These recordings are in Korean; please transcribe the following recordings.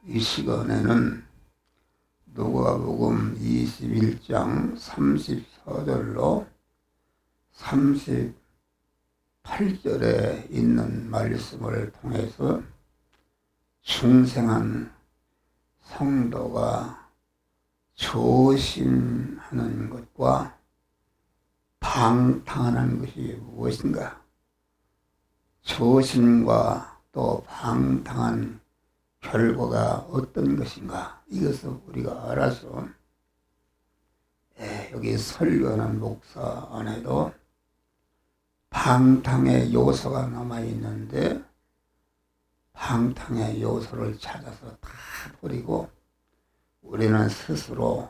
이 시간에는 누가복음 21장 34절로 38절에 있는 말씀을 통해서 중생한 성도가 조심하는 것과 방탕하는 것이 무엇인가, 조심과 또 방탕한 결과가 어떤 것인가, 이것을 우리가 알아서 여기 설교하는 목사 안에도 방탕의 요소가 남아있는데 방탕의 요소를 찾아서 다 버리고 우리는 스스로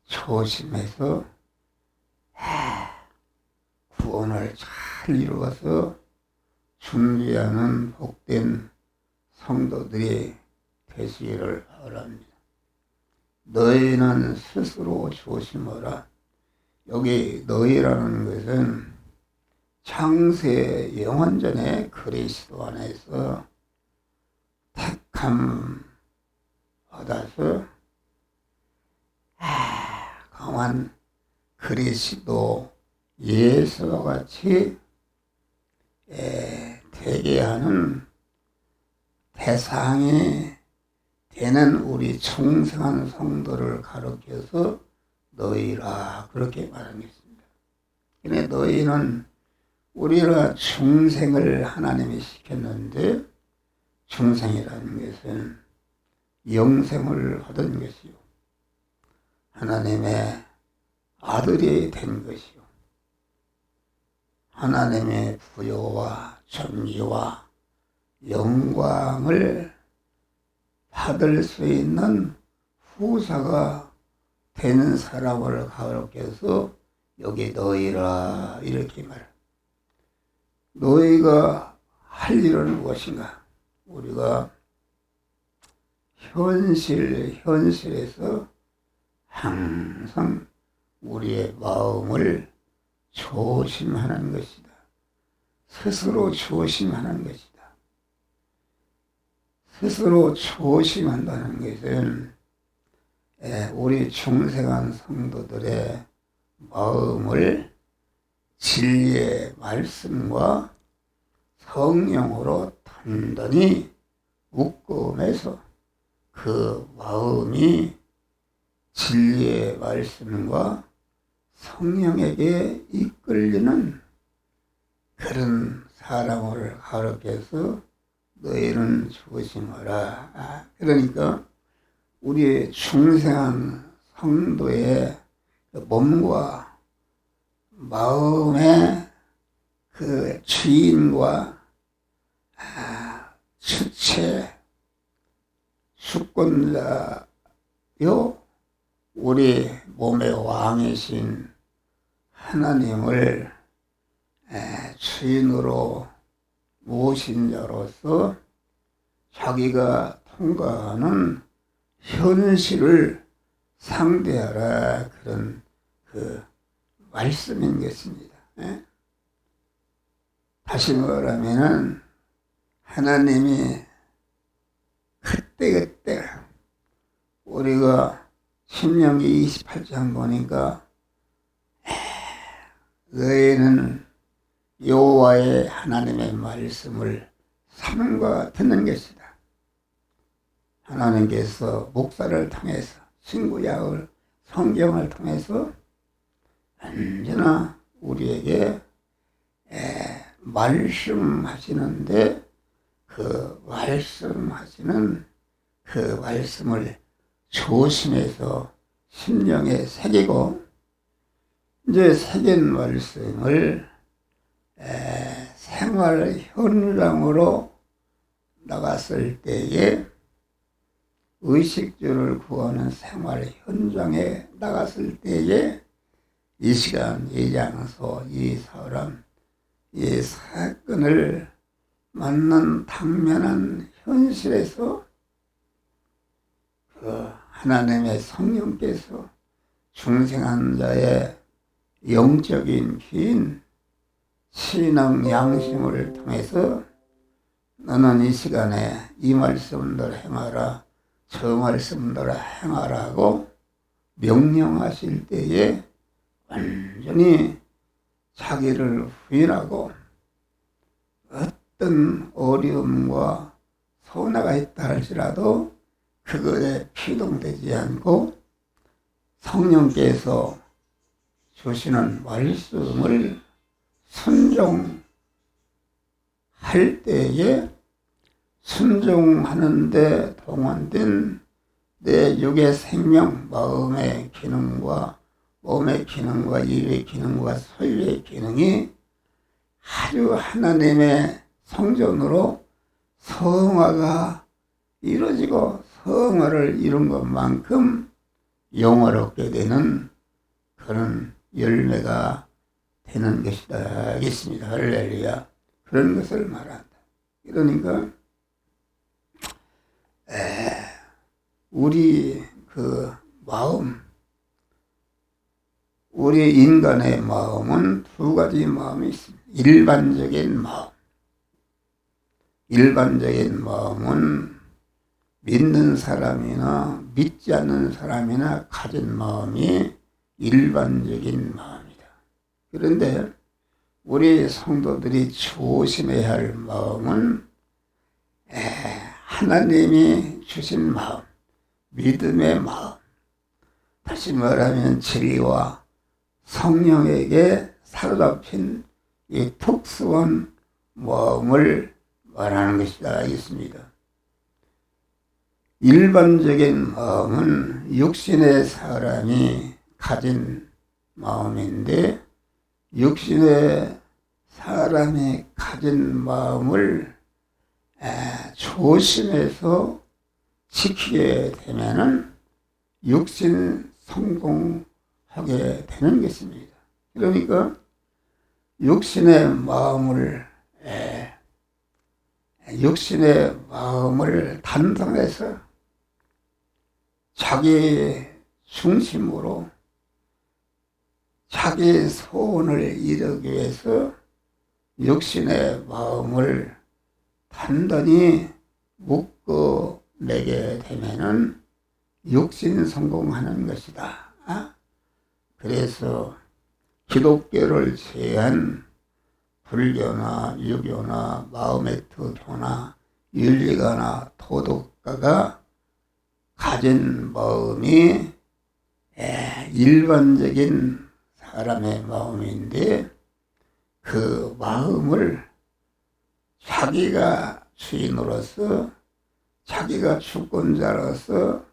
조심해서 구원을 잘 이루어서 준비하는 복된 성도들이 되시기를 바랍니다. 너희는 스스로 조심하라. 여기 너희라는 것은 창세 영원전에 그리스도 안에서 택함 받아서 강한 그리스도 예수와 같이 되게 하는 대상이 되는 우리 충성한 성도를 가르쳐서 너희라, 그렇게 말한 것입니다. 그런데 너희는, 우리가 중생을 하나님이 시켰는데 중생이라는 것은 영생을 얻은 것이요, 하나님의 아들이 된 것이요, 하나님의 부요와 존귀와 영광을 받을 수 있는 후사가 되는 사람을 가르쳐서 여기 너희라, 이렇게 말해. 너희가 할 일은 무엇인가? 우리가 현실에서 항상 우리의 마음을 조심하는 것이다. 스스로 조심하는 것이다. 스스로 조심한다는 것은 우리 중생한 성도들의 마음을 진리의 말씀과 성령으로 단단히 묶음해서 그 마음이 진리의 말씀과 성령에게 이끌리는 그런 사람을 가르쳐서 너희는 조심하라. 그러니까 우리의 중생한 성도의 몸과 마음의 그 주인과 주체, 주권자요, 우리 몸의 왕이신 하나님을 주인으로 모신 자로서 자기가 통과하는 현실을 상대하라, 그런 그 말씀인 것입니다. 다시 말하면은 하나님이 그때 우리가 신명기 28장 보니까 너희는 여호와의 하나님의 말씀을 삼가 듣는 것이다. 하나님께서 목사를 통해서, 신구약을, 성경을 통해서 언제나 우리에게 말씀하시는데 그 말씀하시는 그 말씀을 조심해서 심령에 새기고, 이제 새긴 말씀을 생활 현장으로 나갔을 때에, 의식주를 구하는 생활 현장에 나갔을 때에 이 시간, 이 장소, 이 사람, 이 사건을 만난 당면한 현실에서 그 하나님의 성령께서 중생한 자의 영적인 긴 신앙 양심을 통해서 너는 이 시간에 이 말씀들 행하라. 저 말씀대로 행하라고 명령하실 때에 완전히 자기를 부인하고 어떤 어려움과 손해가 있다 할지라도 그것에 피동되지 않고 성령께서 주시는 말씀을 순종할 때에 순종하는데 동원된 내 육의 생명, 마음의 기능과 몸의 기능과 입의 기능과 소유의 기능이 아주 하나님의 성전으로 성화가 이루어지고 성화를 이룬 것만큼 영화롭게 되는 그런 열매가 되는 것이다 하겠습니다. 할렐루야. 그런 것을 말한다. 그러니까 우리 그 마음, 우리 인간의 마음은 두 가지 마음이 있습니다. 일반적인 마음. 일반적인 마음은 믿는 사람이나 믿지 않는 사람이나 가진 마음이 일반적인 마음이다. 그런데 우리 성도들이 조심해야 할 마음은 하나님이 주신 마음, 믿음의 마음, 다시 말하면 진리와 성령에게 사로잡힌 이 특수한 마음을 말하는 것이다 하겠습니다. 일반적인 마음은 육신의 사람이 가진 마음인데 육신의 사람이 가진 마음을 조심해서 지키게 되면은 육신 성공하게 되는 것입니다. 그러니까 육신의 마음을 단정해서 자기 중심으로 자기 소원을 이루기 위해서 육신의 마음을 단단히 묶어내게 되면은 육신 성공하는 것이다. 그래서 기독교를 제한 불교나 유교나 마호메트교나 윤리가나 도덕가가 가진 마음이 일반적인 사람의 마음인데 그 마음을 자기가 주인으로서 자기가 주권자로서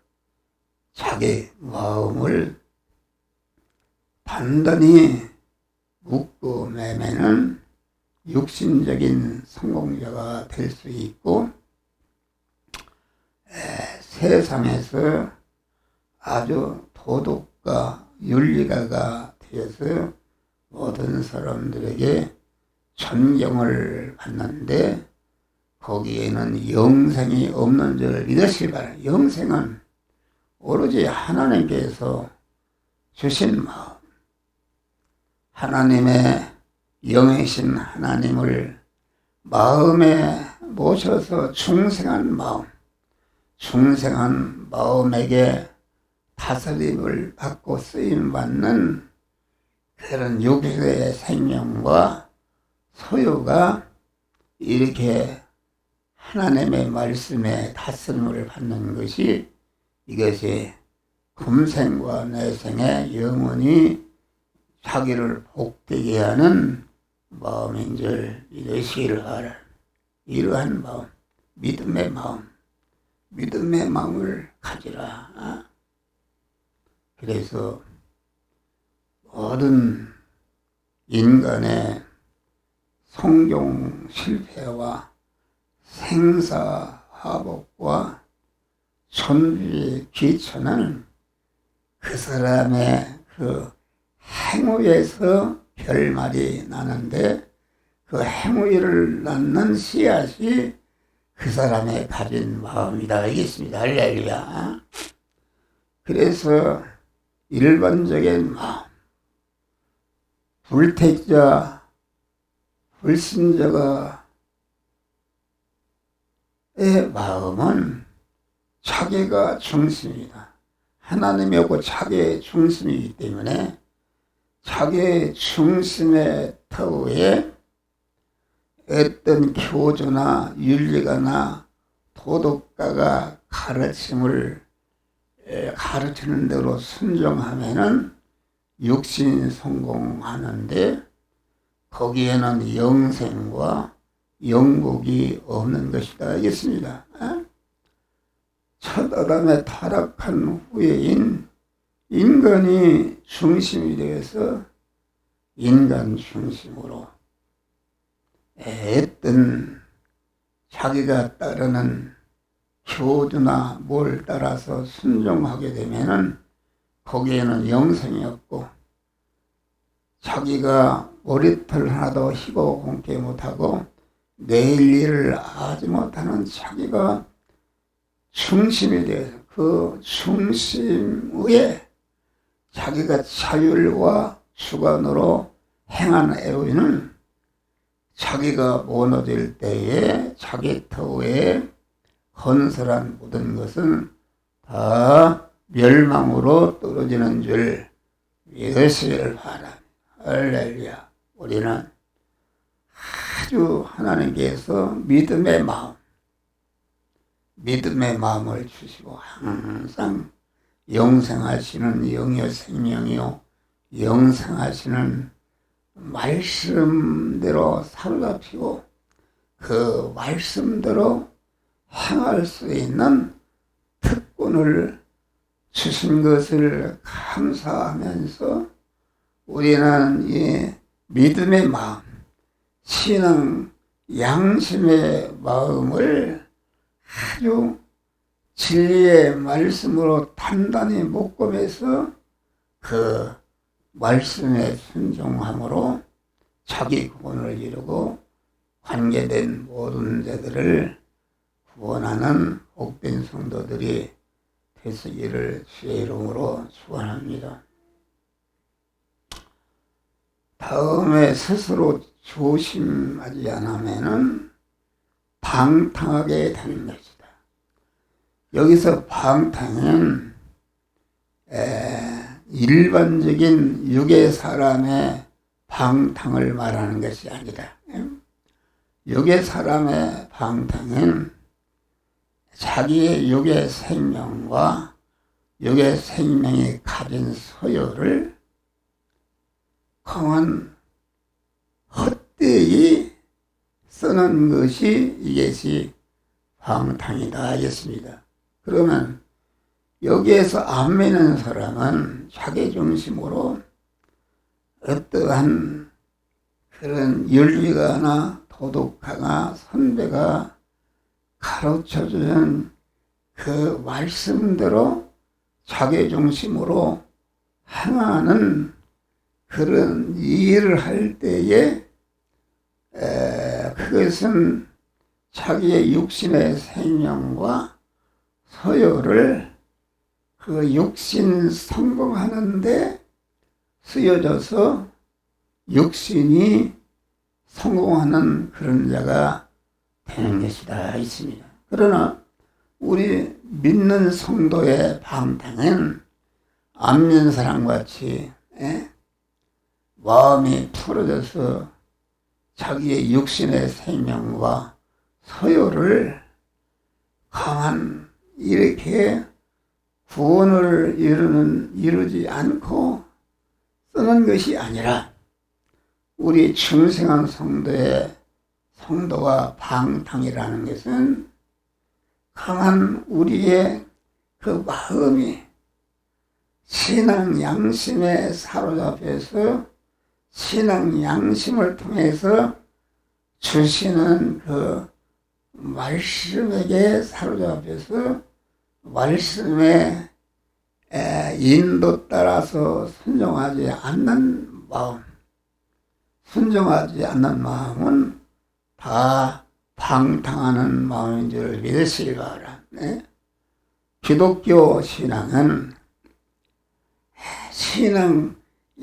자기 마음을 단단히 묶어매면은 육신적인 성공자가 될 수 있고 세상에서 아주 도덕가, 윤리가가 되어서 모든 사람들에게 존경을 받는데 거기에는 영생이 없는 줄 믿으시기 바랍니다. 영생은 오로지 하나님께서 주신 마음, 하나님의 영이신 하나님을 마음에 모셔서 중생한 마음, 중생한 마음에게 다스림을 받고 쓰임받는 그런 육신의 생명과 소유가 이렇게 하나님의 말씀에 다스림을 받는 것이 이것이 금생과 내생에 영원히 자기를 복되게 하는 마음인 줄 믿으시기를 바라. 이러한 마음, 믿음의 마음을 가지라. 그래서 모든 인간의 성공 실패와 생사화복과 천주의 기천은 그 사람의 그 행위에서 결말이 나는데 그 행위를 낳는 씨앗이 그 사람의 가진 마음이다 알겠습니다. 할렐루야. 그래서 일반적인 마음, 불택자, 불신자가의 마음은 자기가 중심이다. 하나님이 없고 자기의 중심이기 때문에 자기의 중심의 터에 어떤 교조나 윤리가나 도덕가가 가르치는 대로 순종하면은 육신이 성공하는데 거기에는 영생과 영복이 없는 것이다 하겠습니다. 첫 아담의 타락한 후에인 인간이 중심이 되어서 인간 중심으로 어떤 자기가 따르는 교주나 뭘 따라서 순종하게 되면은 거기에는 영생이 없고 자기가 머리털 하나도 희고 공개 못하고 내일 일을 하지 못하는 자기가 중심이 되어서 그 중심에 자기가 자율과 주관으로 행하는 애의는 자기가 무너질 때에 자기 터에 건설한 모든 것은 다 멸망으로 떨어지는 줄 믿으시길 바랍니다. 할렐루야. 우리는 아주 하나님께서 믿음의 마음을 주시고 항상 영생하시는 영의 생명이요 영생하시는 말씀대로 사로잡히고 그 말씀대로 행할 수 있는 특권을 주신 것을 감사하면서 우리는 이 믿음의 마음, 신앙, 양심의 마음을 아주 진리의 말씀으로 단단히 묶음해서 그 말씀에 순종함으로 자기 구원을 이루고 관계된 모든 자들을 구원하는 복된 성도들이 되시기를 주의 이름으로 축원합니다. 다음에 스스로 조심하지 않으면은 방탕하게 되는 것이다. 여기서 방탕은 일반적인 육의 사람의 방탕을 말하는 것이 아니다. 육의 사람의 방탕은 자기의 육의 생명과 육의 생명이 가진 소유를 강한 헛되이 쓰는 것이 이것이 방탕이다 하였습니다. 그러면 여기에서 안 믿는 사람은 자기 중심으로 어떠한 그런 윤리가나 도덕가나 선배가 가르쳐주는 그 말씀대로 자기 중심으로 행하는 그런 일을 할 때에 그것은 자기의 육신의 생명과 소유를 그 육신 성공하는데 쓰여져서 육신이 성공하는 그런 자가 되는 것이다 있습니다. 그러나 우리 믿는 성도의 방탕은 안 믿는 사람같이 마음이 풀어져서 자기의 육신의 생명과 소유를 강한 이렇게 구원을 이루지 않고 쓰는 것이 아니라 우리 중생한 성도가 방탕이라는 것은 강한 우리의 그 마음이 신앙 양심에 사로잡혀서 신앙 양심을 통해서 주시는 그 말씀에게 사로잡혀서 말씀의 인도 따라서 순종하지 않는 마음은 다 방탕하는 마음인 줄 믿으시기 바랍니다. 기독교 신앙은 신앙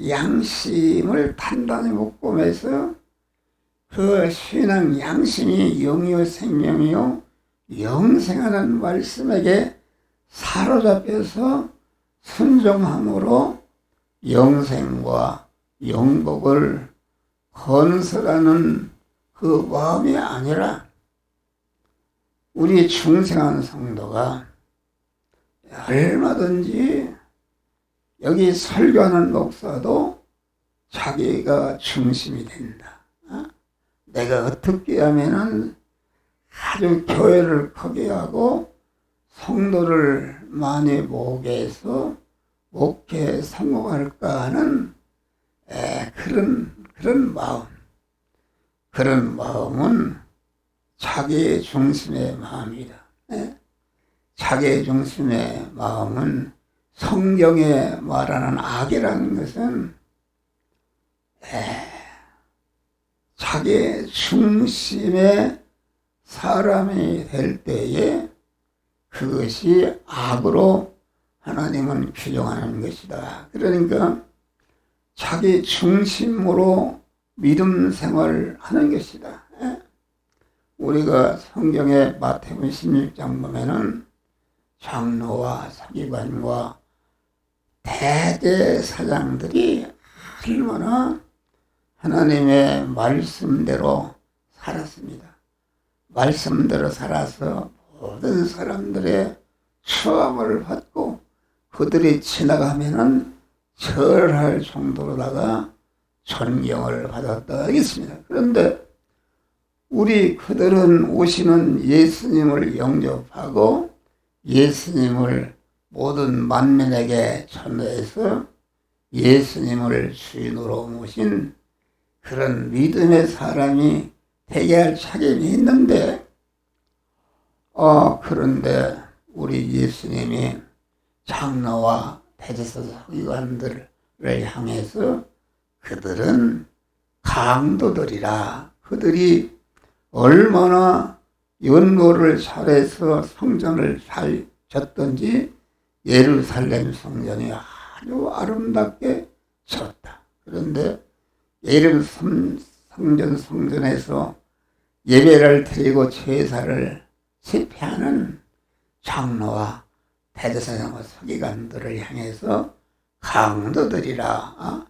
양심을 단단히 묶음해서 그 신앙 양심이 영이요 생명이요 영생하는 말씀에게 사로잡혀서 순종함으로 영생과 영복을 건설하는 그 마음이 아니라 우리 중생한 성도가 얼마든지 여기 설교하는 목사도 자기가 중심이 된다. 내가 어떻게 하면은 아주 교회를 크게 하고 성도를 많이 모으게 해서 목회에 성공할까 하는 그런 마음. 그런 마음은 자기 중심의 마음이다. 자기 중심의 마음은 성경에 말하는 악이라는 것은 자기 중심의 사람이 될 때에 그것이 악으로 하나님은 규정하는 것이다. 그러니까 자기 중심으로 믿음 생활을 하는 것이다. 우리가 성경의 마태복음 16장 보면은 장로와 서기관과 대제사장들이 얼마나 하나님의 말씀대로 살았습니다. 말씀대로 살아서 모든 사람들의 추함을 받고 그들이 지나가면은 절할 정도로다가 존경을 받았다 하겠습니다. 그런데 우리 그들은 오시는 예수님을 영접하고 예수님을 모든 만민에게 전도해서 예수님을 주인으로 모신 그런 믿음의 사람이 되게 할 책임이 있는데 그런데 우리 예수님이 장로와 대제사 서기관들을 향해서 그들은 강도들이라 그들이 얼마나 연고를 잘해서 성전을 잘 졌던지 예루살렘 성전이 아주 아름답게 졌다. 그런데 예루살렘 성전에서 예배를 드리고 제사를 집회하는 장로와 대제사장과 서기관들을 향해서 강도들이라.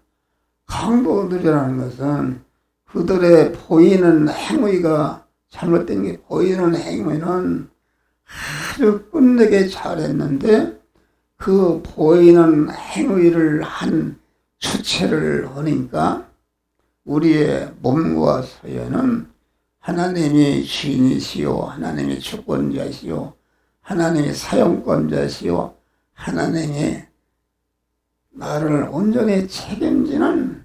강도들이라는 것은 그들의 보이는 행위가 잘못된 게 보이는 행위는 아주 끝내게 잘했는데 그 보이는 행위를 한 주체를 하니까 우리의 몸과 소유는 하나님이 주인이시오, 하나님이 주권자시오, 하나님이 사용권자시오, 하나님이 나를 온전히 책임지는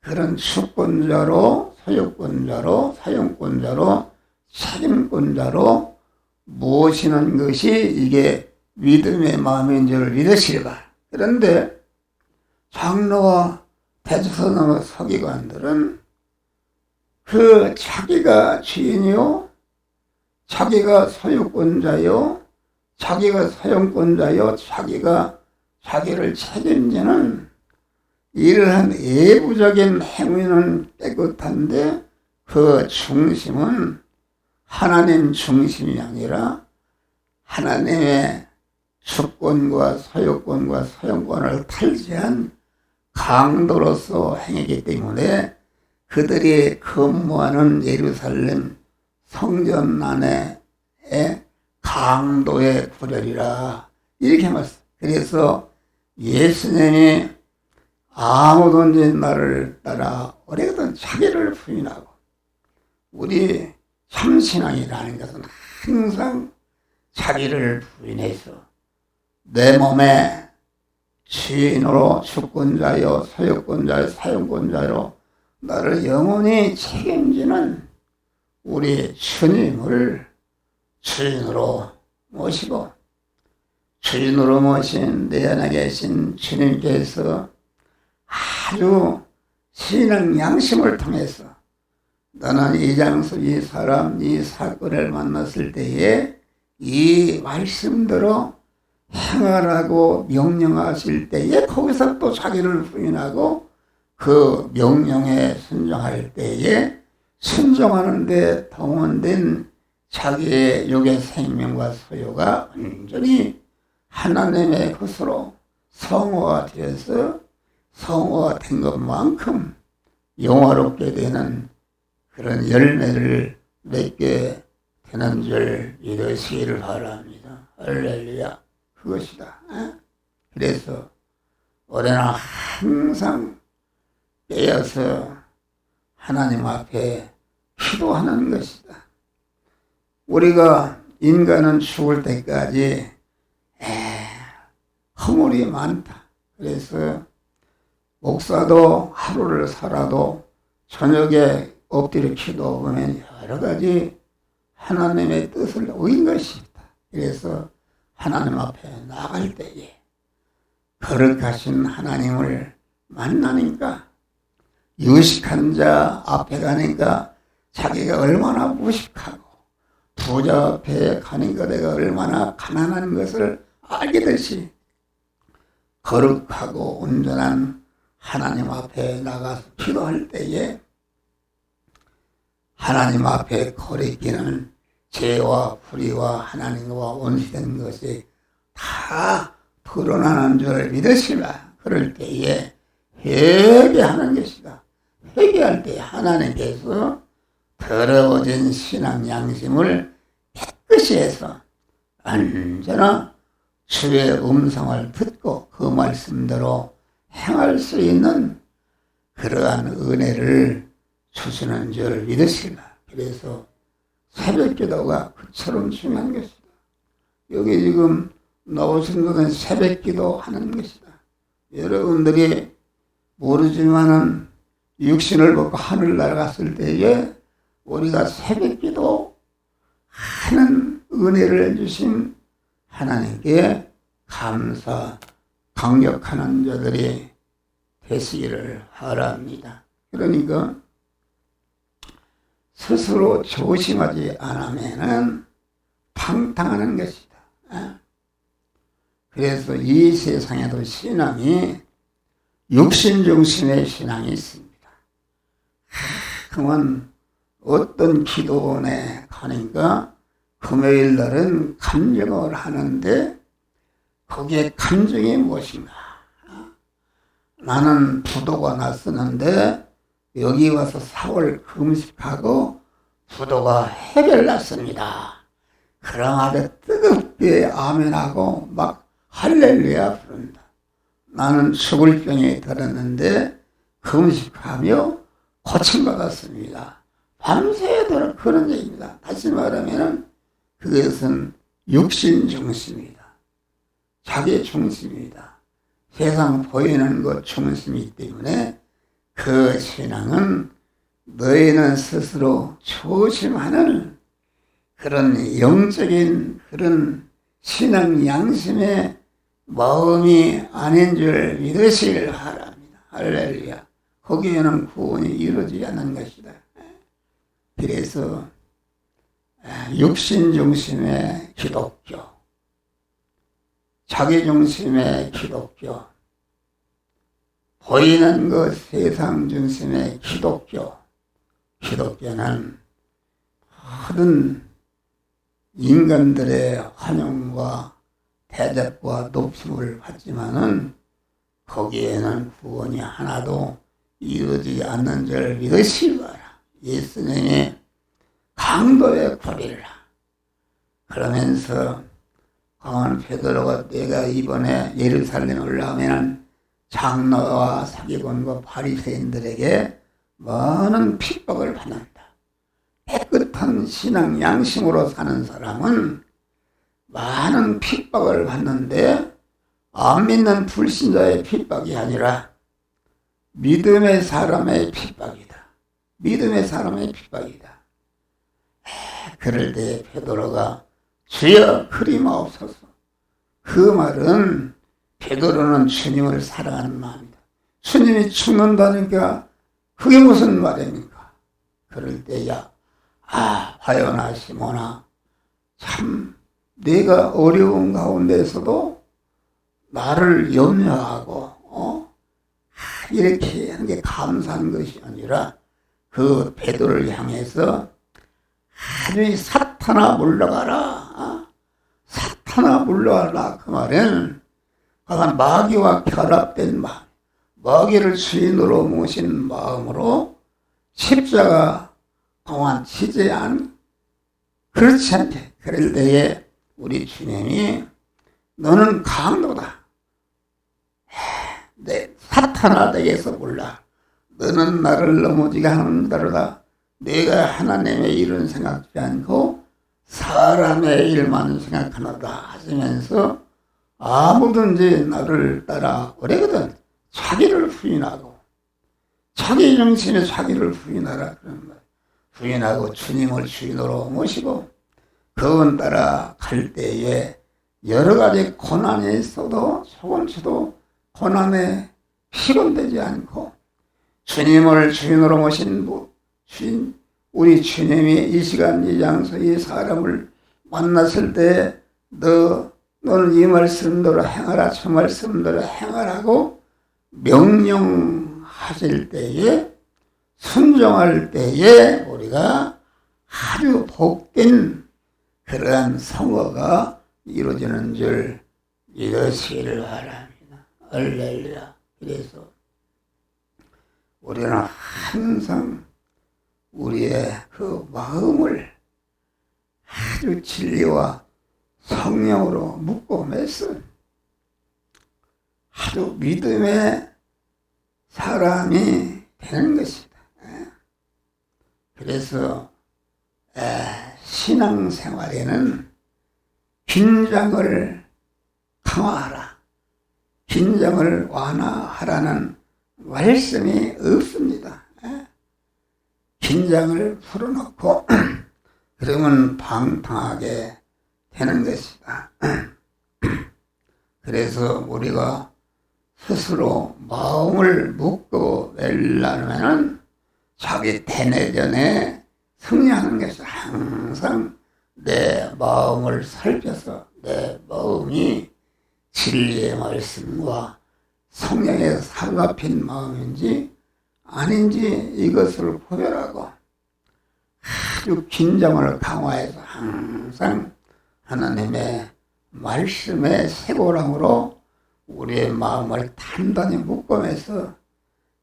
그런 주권자로, 소유권자로, 사용권자로, 책임권자로 모시는 것이 이게 믿음의 마음인 줄 믿으시리라. 그런데 장로와 대제사장과 서기관들은 그 자기가 주인이요, 자기가 소유권자요, 자기가 사용권자요, 자기가 자기를 책임지는 이러한 외부적인 행위는 깨끗한데 그 중심은 하나님 중심이 아니라 하나님의 주권과 소유권과 사용권을 탈취한 강도로서 행하기 때문에 그들이 근무하는 예루살렘 성전 안에 강도의 구렬이라 이렇게 말씀. 그래서 예수님이 아무든지 나를 따라 오래거든 자기를 부인하고 우리 참신앙이라는 것은 항상 자기를 부인해서 내 몸에 주인으로 주권자요 소유권자요 사용권자로 나를 영원히 책임지는 우리 주님을 주인으로 모시고 주인으로 모신 내 안에 계신 주님께서 아주 신앙 양심을 통해서 너는 이 장소, 이 사람, 이 사건을 만났을 때에 이 말씀대로 행하라고 명령하실 때에 거기서 또 자기를 부인하고 그 명령에 순종할 때에 순종하는 데 동원된 자기의 육의 생명과 소유가 완전히 하나님의 것으로 성화가 되어서 성화가 된 것만큼 영화롭게 되는 그런 열매를 맺게 되는 줄 믿으시기를 바랍니다. 할렐루야. 그것이다. 그래서 올해는 항상 깨어서 하나님 앞에 기도하는 것이다. 우리가 인간은 죽을 때까지 허물이 많다. 그래서 목사도 하루를 살아도 저녁에 엎드려 기도하면 여러 가지 하나님의 뜻을 어긴 것이다. 그래서 하나님 앞에 나갈 때에 거룩하신 하나님을 만나니까 유식한 자 앞에 가니까 자기가 얼마나 무식하고 부자 앞에 가니까 내가 얼마나 가난한 것을 알게 되시 거룩하고 온전한 하나님 앞에 나가서 기도할 때에 하나님 앞에 거리끼는 죄와 불의와 하나님과 원수된 것이 다 드러나는 줄 믿으시라. 그럴 때에 회개하는 것이다. 회개할 때 하나님께서 더러워진 신앙 양심을 깨끗이 해서 언제나 주의 음성을 듣고 그 말씀대로 행할 수 있는 그러한 은혜를 주시는 줄 믿으시라. 그래서 새벽 기도가 그처럼 중요한 것이다. 여기 지금 나오신 것은 새벽 기도 하는 것이다. 여러분들이 모르지만은 육신을 벗고 하늘 날아갔을 때에 우리가 새벽 기도 하는 은혜를 주신 하나님께 감사, 강력하는 자들이 되시기를 바랍니다. 그러니까 스스로 조심하지 않으면은 방탕하는 것이다. 그래서 이 세상에도 신앙이 육신 중심의 신앙이 있습니다. 그러면 어떤 기도원에 가니까 금요일 날은 감정을 하는데 거기에 감정이 무엇인가? 나는 부도가 났었는데 여기 와서 4월 금식하고 부도가 해결났습니다. 그러마다 뜨겁게 아멘하고 막 할렐루야 부른다. 나는 죽을 병에 들었는데 금식하며 고침받았습니다. 밤새도록 그런 얘기입니다. 다시 말하면 그것은 육신 중심이다. 자기 중심이다. 세상 보이는 것 중심이기 때문에 그 신앙은 너희는 스스로 조심하는 그런 영적인 그런 신앙 양심의 마음이 아닌 줄 믿으시길 바랍니다. 할렐루야. 거기에는 구원이 이루어지지 않는 것이다. 그래서 육신 중심의 기독교, 자기 중심의 기독교, 보이는 것 세상 중심의 기독교, 기독교는 모든 인간들의 환영과 대접과 높임을 받지만은 거기에는 구원이 하나도 이루어지지 않는 줄 믿으시기 바라. 예수님이 강도의 고리라. 그러면서 강한 베드로가 내가 이번에 예루살렘에 올라오면 장로와 서기관과 바리새인들에게 많은 핍박을 받는다. 깨끗한 신앙 양심으로 사는 사람은 많은 핍박을 받는데 안 믿는 불신자의 핍박이 아니라 믿음의 사람의 핍박이다. 믿음의 사람의 핍박이다. 그럴 때 베드로가 주여 그리마옵소서. 그 말은 베드로는 주님을 사랑하는 마음이다. 주님이 죽는다니까 그게 무슨 말입니까? 그럴 때야 바요나 시모나 참 내가 어려운 가운데서도 나를 염려하고 이렇게 하는 게 감사한 것이 아니라 그 베드로를 향해서 아주 사탄아 물러가라. 사탄아 물러가라. 그 말에는 그간 마귀와 결합된 마음, 마귀를 주인으로 모신 마음으로 십자가 동안 지지 않, 그렇지 않게 그럴 때에 우리 주님이 너는 강도다. 내 사탄아 내게서 몰라. 너는 나를 넘어지게 하는 대로다. 내가 하나님의 일은 생각지 않고 사람의 일만 생각하노라 하시면서 아무든지 나를 따라 오래거든 자기를 부인하고 자기 정신에 자기를 부인하라 그런 말. 부인하고 주님을 주인으로 모시고 그분 따라 갈 때에 여러 가지 고난이 있어도 조금씩도 고난에 피곤되지 않고 주님을 주인으로 모신 주인, 우리 주님이 이 시간 이 장소 이 사람을 만났을 때 너는 이 말씀대로 행하라 저 말씀대로 행하라고 명령하실 때에 순종할 때에 우리가 아주 복된 그러한 성화가 이루어지는 줄 믿으시기를 바랍니다. 할렐루야. 그래서 우리는 항상 우리의 그 마음을 아주 진리와 성령으로 묶고 매서 아주 믿음의 사람이 되는 것이다. 그래서 신앙생활에는 긴장을 강화하라, 긴장을 완화하라는 말씀이 없습니다. 긴장을 풀어놓고 그러면 방탕하게 되는 것이다. 그래서 우리가 스스로 마음을 묶고 내려면 자기 대내전에 승리하는 것이 항상 내 마음을 살펴서 내 마음이 진리의 말씀과 성령의 사로잡힌 마음인지 아닌지 이것을 구별하고 아주 긴장을 강화해서 항상 하나님의 말씀의 쇠고랑으로 우리의 마음을 단단히 묶으면서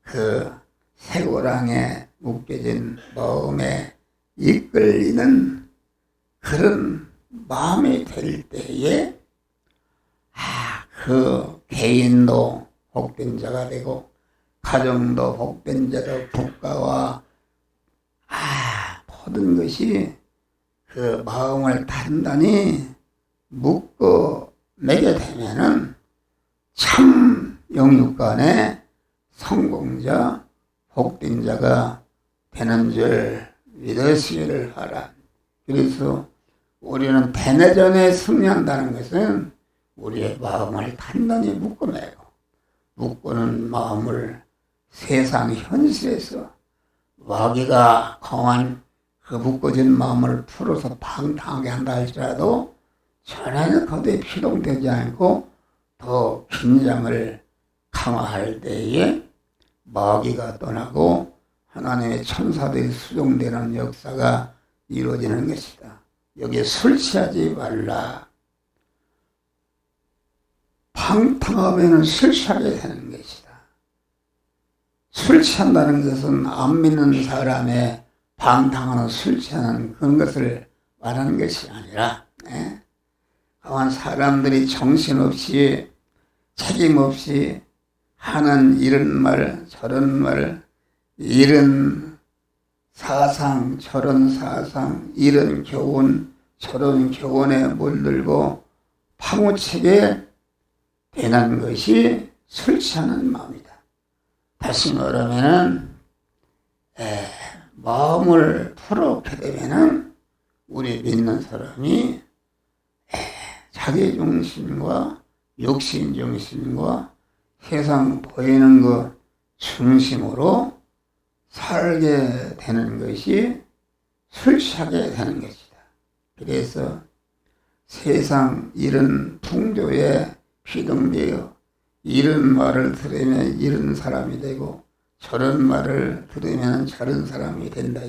그 쇠고랑에 묶여진 마음에 이끌리는 그런 마음이 될 때에 그 개인도 복된 자가 되고 가정도 복된 자로 국가와 모든 것이 그 마음을 단단히 묶고 매게 되면은 참 영육간의 성공자 복된 자가 되는 줄 믿으시기를 바라. 그래서 우리는 대내전에 승리한다는 것은 우리의 마음을 단단히 묶어매고 묶고는 마음을 세상 현실에서 마귀가 강한 그 묶어진 마음을 풀어서 방탕하게 한다 할지라도 전혀 거기에 피동되지 않고 더 긴장을 강화할 때에 마귀가 떠나고 하나님의 천사들이 수종되는 역사가 이루어지는 것이다. 여기에 술 취하지 말라. 방탕하면 술 취하게 되는 것이다. 술 취한다는 것은 안 믿는 사람의 방탕하는 술 취하는 그런 것을 말하는 것이 아니라 강한 사람들이 정신없이 책임없이 하는 이런 말 저런 말 이런 사상 저런 사상 이런 교훈 저런 교훈에 물들고 파묻히게 되는 것이 술 취하는 마음이다. 다시 말하면은 마음을 풀어오게 되면은 우리 믿는 사람이 자기 중심과 욕심 중심과 세상 보이는 것 중심으로 살게 되는 것이 술 취하게 되는 것이다. 그래서 세상 이런 풍조에 휘동되어 이런 말을 들으면 이런 사람이 되고 저런 말을 들으면 저런 사람이 된다.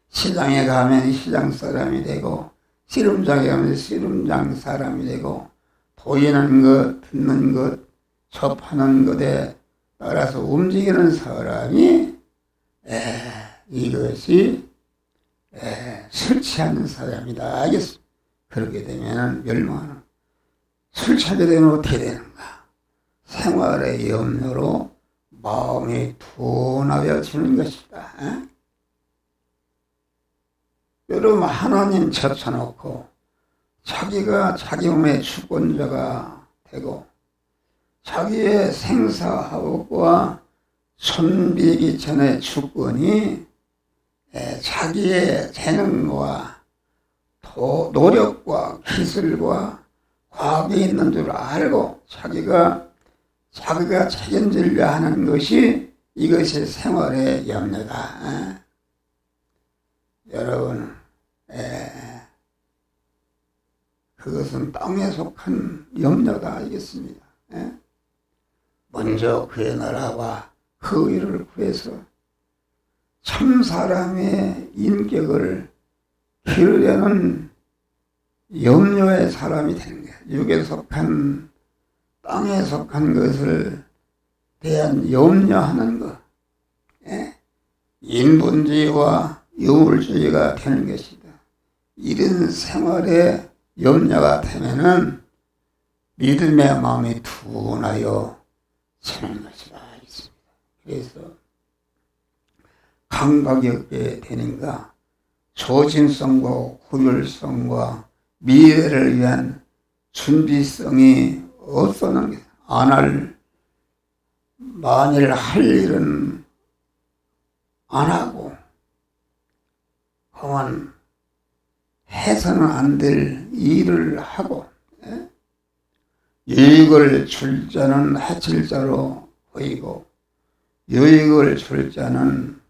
시장에 가면 시장 사람이 되고 씨름장에 가면 씨름장 사람이 되고, 보이는 것, 듣는 것, 접하는 것에 따라서 움직이는 사람이 이것이 설치하는 사람이다 알겠습니다. 그렇게 되면 멸망하는. 설치하게 되면 어떻게 되는가? 생활의 염려로 마음이 둔하여지는 것이다. 여러분, 하나님 젖혀놓고 자기가 자기 몸의 주권자가 되고 자기의 생사하고와 손비기 전의 주권이 자기의 재능과 노력과 기술과 과학이 있는 줄 알고 자기가 책임지려 하는 것이 이것이 생활의 염려다. 여러분, 그것은 땅에 속한 염려다 알겠습니다. 먼저 그의 나라와 그 의를 구해서 참 사람의 인격을 기르려는 염려의 사람이 되는 거예요. 육에 속한, 땅에 속한 것을 대한 염려하는 것. 인본주의와 유물주의가 되는 것이다. 이런 생활에 염려가 되면은 믿음의 마음이 둔하여 지는 것이다. 그래서 감각이 없게 되는가, 조진성과 후율성과 미래를 위한 준비성이 없어는 게, 만일 할 일은 안 하고, 그만 해서는 안 될 일을 하고, 유익을 줄 자는 해칠 자로 보이고, 유익을 줄 자는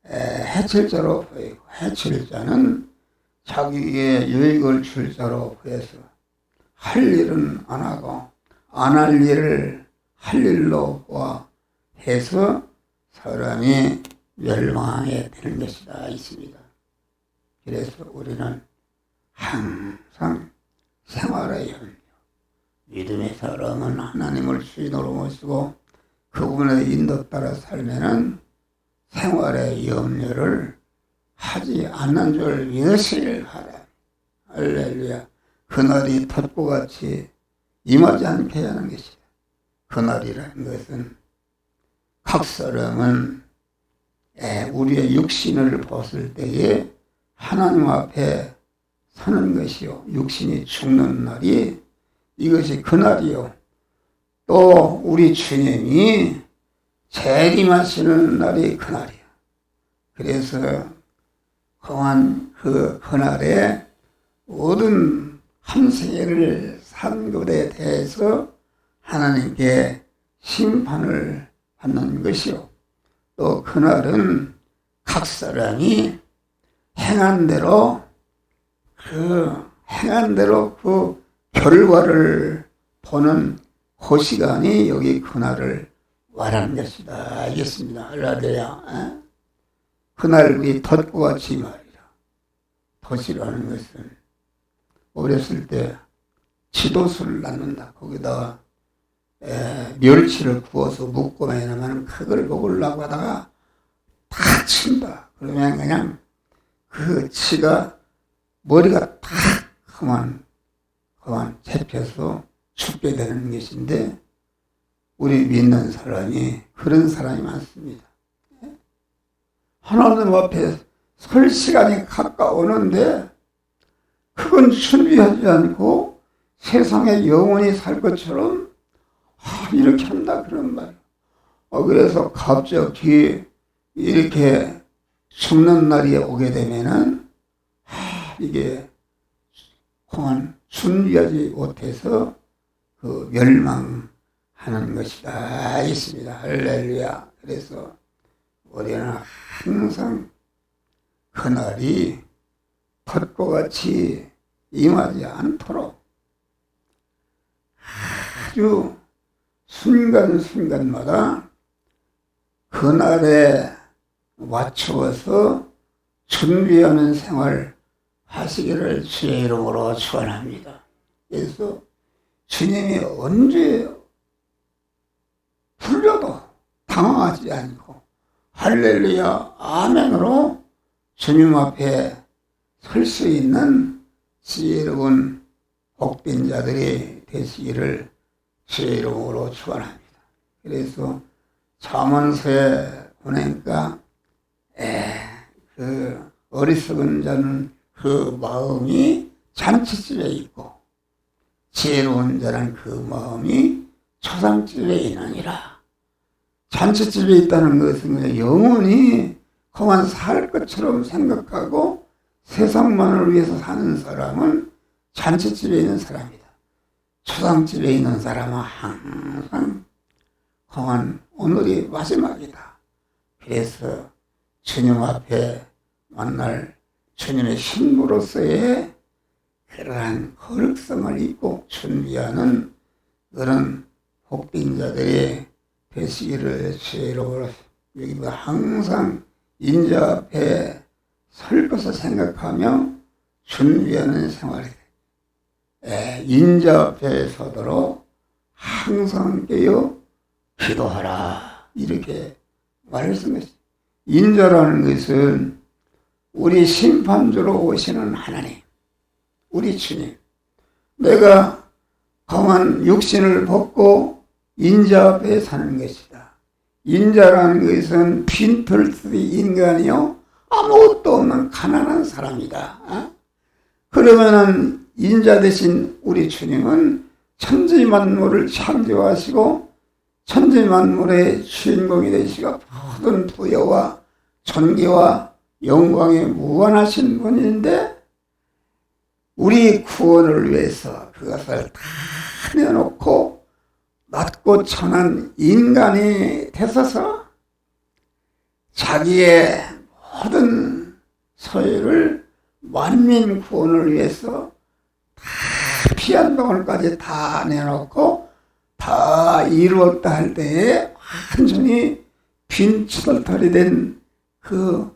해칠 자로 보이고, 해칠 자는 자기에게 유익을 줄 자로 보여서 할 일은 안 하고 안 할 일을 할 일로 해서 사람이 멸망하게 되는 것이다 있습니다. 그래서 우리는 항상 생활의 염려, 믿음의 사람은 하나님을 주인으로 모시고 그분의 인도 따라 살면은 생활의 염려를 하지 않는 줄 믿으시길 바라. 할렐루야. 그날이 덧보같이 임하지 않게 하는 것이다. 그날이라는 것은 각 사람은 우리의 육신을 벗을 때에 하나님 앞에 서는 것이요, 육신이 죽는 날이 이것이 그날이요, 또 우리 주님이 재림하시는 날이 그날이야. 그래서 그한 그날에 모든 한 생애를 산 것에 대해서 하나님께 심판을 받는 것이요, 또 그날은 각 사람이 행한 대로 그 결과를 보는 그 시간이 여기 그날을 말하는 것이다. 알겠습니다. 할렐루야. 그날 이 덫과 같이 말이라. 덫이라는 것은 어렸을 때 치도수를 낳는다. 거기다가 멸치를 구워서 묶고 해놓으면 그걸 먹으려고 하다가 다 친다. 그러면 그냥 그 치가 머리가 다 그만 잡혀서 죽게 되는 것인데, 우리 믿는 사람이 그런 사람이 많습니다. 하나님 앞에 설 시간이 가까우는데 그건 준비하지 않고 세상에 영원히 살 것처럼 이렇게 한다 그런 말이에요. 그래서 갑자기 이렇게 죽는 날이 오게 되면은 이게 그만 준비하지 못해서 그 멸망하는 것이다 있습니다. 할렐루야. 그래서 우리는 항상 그날이 덫과 같이 임하지 않도록 아주 순간순간마다 그날에 맞추어서 준비하는 생활 하시기를 주의 이름으로 축원합니다. 그래서 주님이 언제 불러도 당황하지 않고 할렐루야 아멘으로 주님 앞에 설 수 있는 지혜로운 복된 자들이 되시기를 주의 이름으로 축원합니다. 그래서 잠언서에 보니까 그 어리석은 자는 그 마음이 잔치집에 있고 지혜로운 자는 그 마음이 초상집에 있느니라. 잔치집에 있다는 것은 영원히 그만 살 것처럼 생각하고 세상만을 위해서 사는 사람은 잔치집에 있는 사람이다. 초상집에 있는 사람은 항상 그만 오늘이 마지막이다. 그래서 주님 앞에 만날 주님의 신부로서의 그러한 거룩성을 입고 준비하는 그런 복된 자들이 되시기를 주의 이름으로 여기보다 항상 인자 앞에 설 것을 생각하며 준비하는 생활이 돼. 인자 앞에 서도록 항상 깨어 기도하라 이렇게 말씀했어요. 인자라는 것은 우리 심판주로 오시는 하나님, 우리 주님. 내가 강한 육신을 벗고 인자 앞에 사는 것이다. 인자라는 것은 빈털터리 인간이요 아무것도 없는 가난한 사람이다. 그러면은 인자 대신 우리 주님은 천지만물을 창조하시고 천지만물의 주인공이 되시고 모든 부여와 존귀와 영광에 무관하신 분인데 우리 구원을 위해서 그것을 다 내놓고 낮고 천한 인간이 되셔서 자기의 모든 소유를 만민 구원을 위해서 다 피 한 방울까지 다 내놓고 다 이루었다 할 때에 완전히 빈치털털이 된 그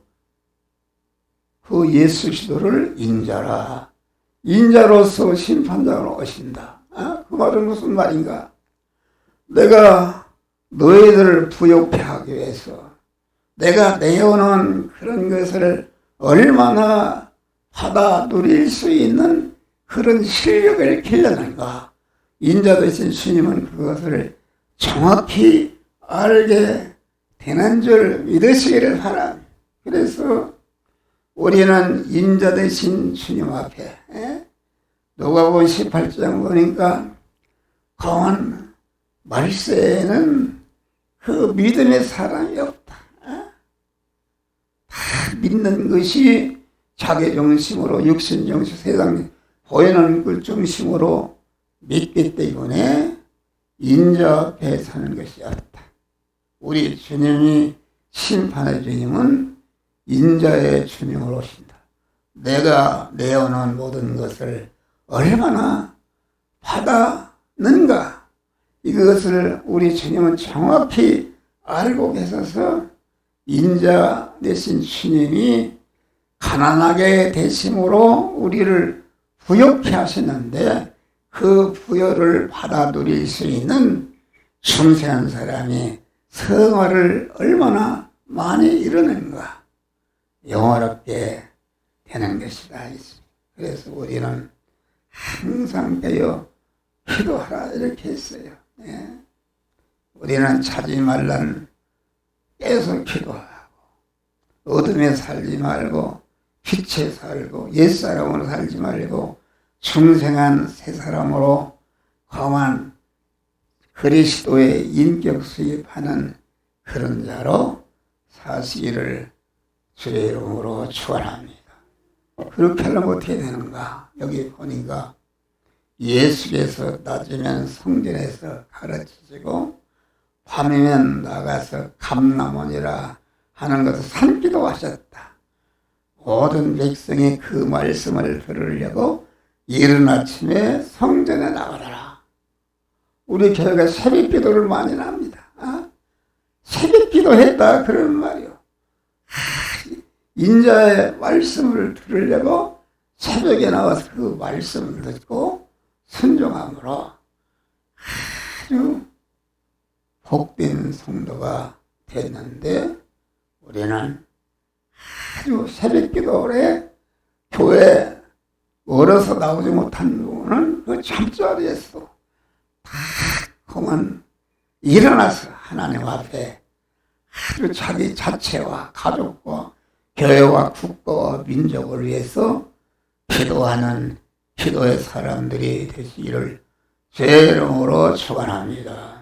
예수 그리스도를 인자라. 인자로서 심판장으로 오신다. 그 말은 무슨 말인가? 내가 너희들을 부욕해 하기 위해서 내가 내어놓은 그런 것을 얼마나 받아 누릴 수 있는 그런 실력을 길러는가. 인자 되신 주님은 그것을 정확히 알게 되는 줄 믿으시기를 바랍니다. 그래서 우리는 인자 되신 주님 앞에 누가복음 18장 보니까 강한 말세에는 그 믿음의 사람이 없다. 다 믿는 것이 자기 중심으로 육신 중심 세상 보이는 것 중심으로 믿기 때문에 인자 앞에 사는 것이 없다. 우리 주님이 심판의 주님은 인자의 주님으로 오신다. 내가 내어놓은 모든 것을 얼마나 받았는가 이것을 우리 주님은 정확히 알고 계셔서 인자 되신 주님이 가난하게 되심으로 우리를 부욕해 하시는데 그 부여를 받아 누릴 수 있는 중생한 사람이 성화를 얼마나 많이 이루는가 영화롭게 되는 것이다. 그래서 우리는 항상 깨어 기도하라 이렇게 했어요. 우리는 자지 말라는 계속 기도하고 어둠에 살지 말고 빛에 살고 옛사람으로 살지 말고 중생한 새 사람으로 거만 그리스도의 인격 수입하는 그런 자로 사시기를 주의 이름으로 축원합니다. 그렇게 하려면 어떻게 되는가? 여기 보니까 예수께서 낮이면 성전에서 가르치시고 밤이면 나가서 감람원이라 하는 것을 산기도 하셨다. 모든 백성이 그 말씀을 들으려고 이른 아침에 성전에 나가라. 우리 교회가 새벽 기도를 많이 합니다. 새벽 기도했다 그런 말이요. 인자의 말씀을 들으려고 새벽에 나와서 그 말씀을 듣고 순종함으로 아주 복된 성도가 됐는데, 우리는 아주 새벽 기도에 교회 멀어서 나오지 못한 부분은 그 잠자리에서 다 그만 일어나서 하나님 앞에 아주 자기 자체와 가족과 교회와 국가와 민족을 위해서 기도하는 기도의 사람들이 되시기를 주의 이름으로 축원합니다.